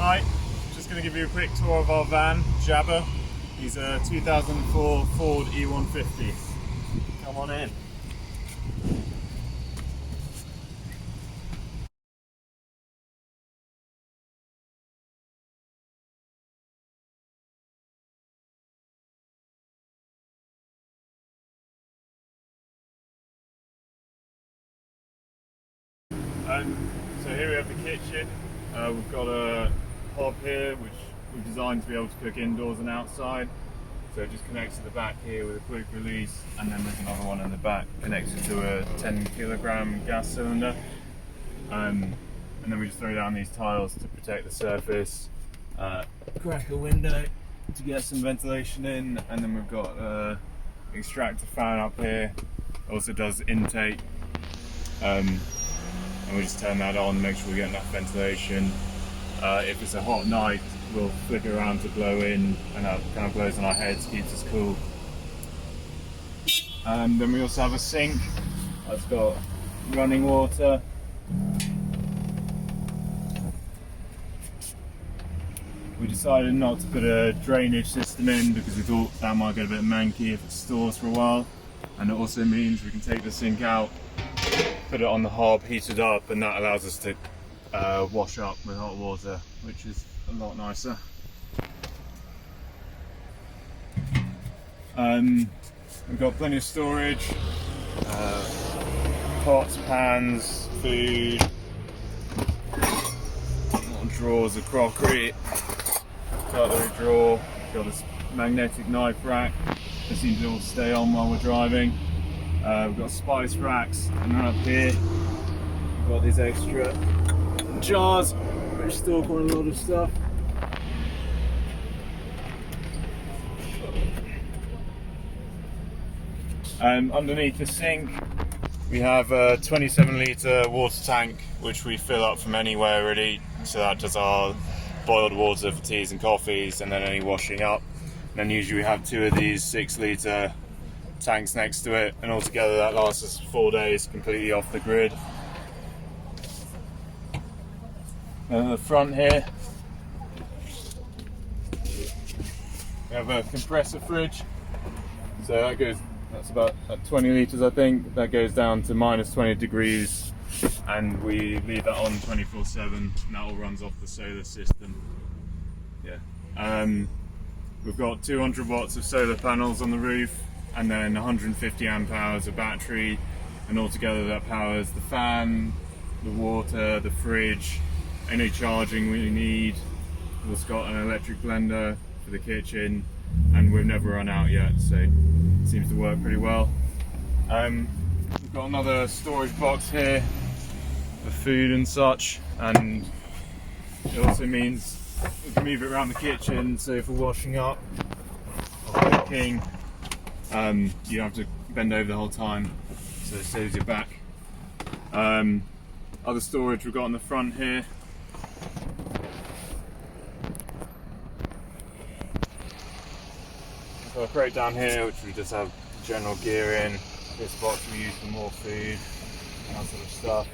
Hi, just going to give you a quick tour of our van, Jabba. He's a 2004 Ford E150. Come on in. So here we have the kitchen. We've got a hob here which we've designed to be able to cook indoors and outside. So it just connects to the back here with a quick release, and then there's another one in the back connected to a 10 kilogram gas cylinder. And then we just throw down these tiles to protect the surface, crack a window to get some ventilation in, and then we've got an extractor fan up here. Also does intake. And we just turn that on, make sure we get enough ventilation. If it's a hot night, we'll flick it around to blow in, and that kind of blows on our heads, keeps us cool. And then we also have a sink that's got running water. We decided not to put a drainage system in because we thought that might get a bit manky if it stores for a while, and it also means we can take the sink out, put it on the hob, heat it up, and that allows us to wash up with hot water, which is a lot nicer. We've got plenty of storage, pots, pans, food, little drawers of crockery, cutlery drawer, got this magnetic knife rack that seems to all stay on while we're driving. We've got spice racks, and then up here we've got these extra jars which store quite a lot of stuff. Underneath the sink we have a 27 litre water tank which we fill up from anywhere really, so that does our boiled water for teas and coffees and then any washing up. And then usually we have two of these 6 litre tanks next to it, and altogether that lasts us 4 days completely off the grid. And at the front here we have a compressor fridge, so that's about at 20 litres I think. That goes down to minus 20 degrees and we leave that on 24/7, and that all runs off the solar system. We've got 200 watts of solar panels on the roof, and then 150 amp hours of battery, and altogether that powers the fan, the water, the fridge, any charging we need. We've also got an electric blender for the kitchen, and we've never run out yet, so it seems to work pretty well. We've got another storage box here for food and such, and it also means we can move it around the kitchen, so if we're washing up or cooking, you don't have to bend over the whole time, so it saves your back. Other storage we've got on the front here. We've got a crate down here which we just have general gear in. This box we use for more food and that sort of stuff.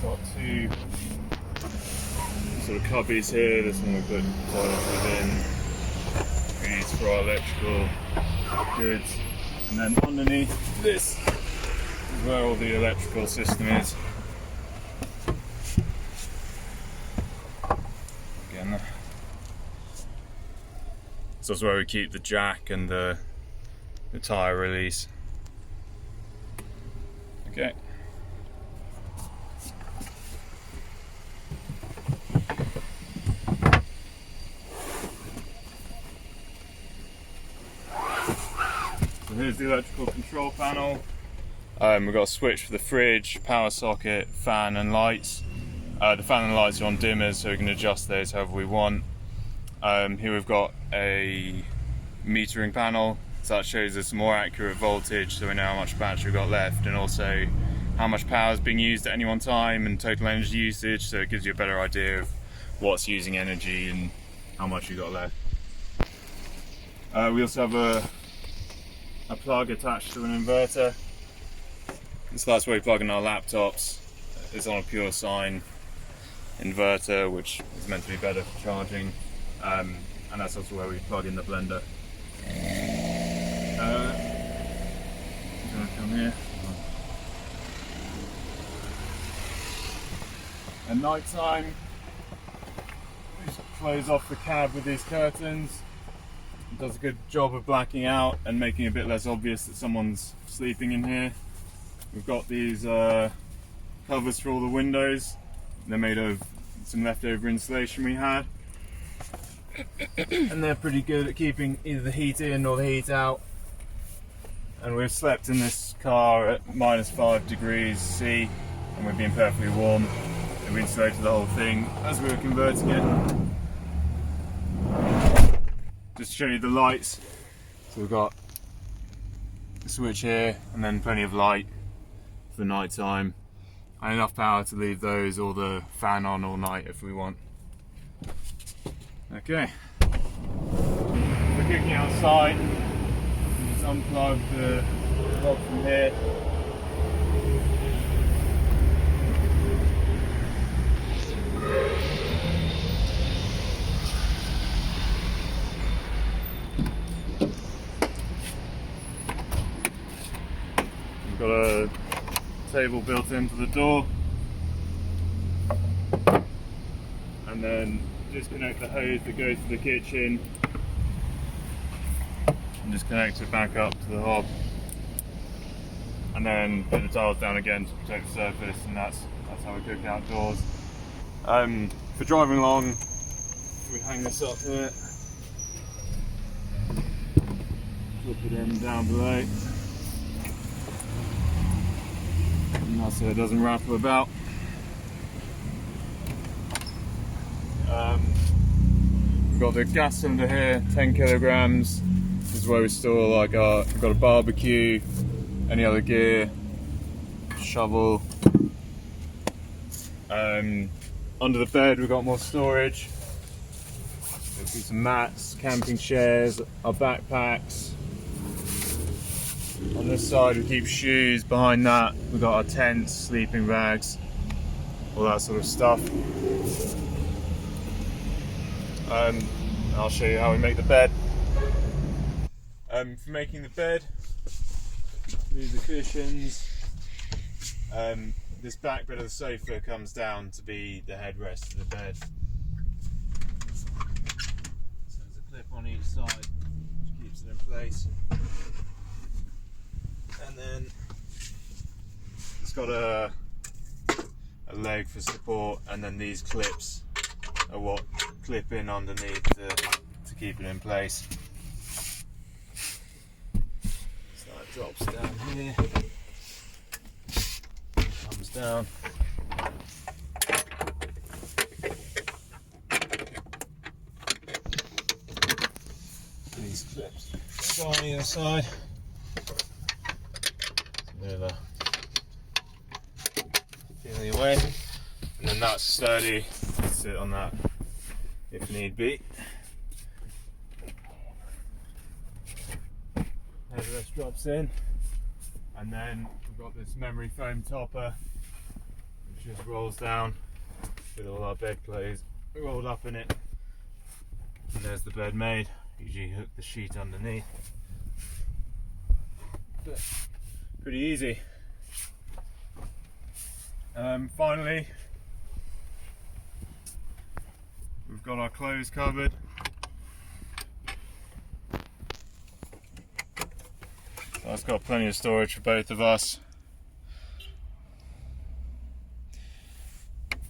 Got two sort of cubbies here. This one we put toilets within. We use for our electrical goods, and then underneath this is where all the electrical system is. Again, so that's where we keep the jack and the tyre release. Okay. So here's the electrical control panel. We've got a switch for the fridge, power socket, fan and lights. The fan and lights are on dimmers, so we can adjust those however we want. Here we've got a metering panel, so that shows us more accurate voltage, so we know how much battery we've got left, and also how much power is being used at any one time and total energy usage, so it gives you a better idea of what's using energy and how much you've got left. We also have a plug attached to an inverter, so that's where we plug in our laptops. It's on a pure sine inverter, which is meant to be better for charging, and that's also where we plug in the blender. Come here. At night time, we just close off the cab with these curtains. It does a good job of blacking out and making it a bit less obvious that someone's sleeping in here. We've got these covers for all the windows. They're made of some leftover insulation we had. And they're pretty good at keeping either the heat in or the heat out. And we've slept in this car at -5 degrees C, and we've been perfectly warm. And we insulated the whole thing as we were converting it. Just to show you the lights. So we've got a switch here, and then plenty of light for night time, and enough power to leave those or the fan on all night if we want. Okay, we're cooking outside. Just unplug the plug from here. We've got a table built into the door, and then disconnect the hose that goes to the kitchen and just connect it back up to the hob, and then put the tiles down again to protect the surface, and that's how we cook outdoors. For driving along, we hang this up here, flip it in down below, and that's so it doesn't rattle about. We've got the gas cylinder here, 10 kilograms. This is where we store like we've got a barbecue, any other gear, shovel. Under the bed we've got more storage. There's some mats, camping chairs, our backpacks. On this side we keep shoes, behind that we've got our tents, sleeping bags, all that sort of stuff. I'll show you how we make the bed. For making the bed, move the cushions. This back bit of the sofa comes down to be the headrest of the bed. So there's a clip on each side which keeps it in place. And then it's got a leg for support, and then these clips are what clip in underneath to keep it in place. So that drops down here, comes down. These clips go on either side. Never feel your way, and then that's sturdy. Sit on that if need be. Headrest drops in, and then we've got this memory foam topper which just rolls down with all our bed clothes rolled up in it, and there's the bed made. Usually hook the sheet underneath, but pretty easy. Finally, we've got our clothes covered. That's got plenty of storage for both of us.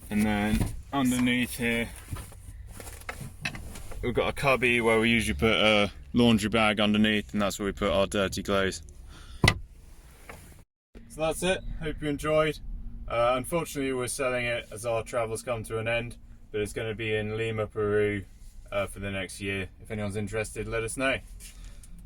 And then underneath here, we've got a cubby where we usually put a laundry bag underneath, and that's where we put our dirty clothes. So that's it. Hope you enjoyed. Unfortunately, we're selling it as our travels come to an end, but it's going to be in Lima, Peru for the next year. If anyone's interested, let us know.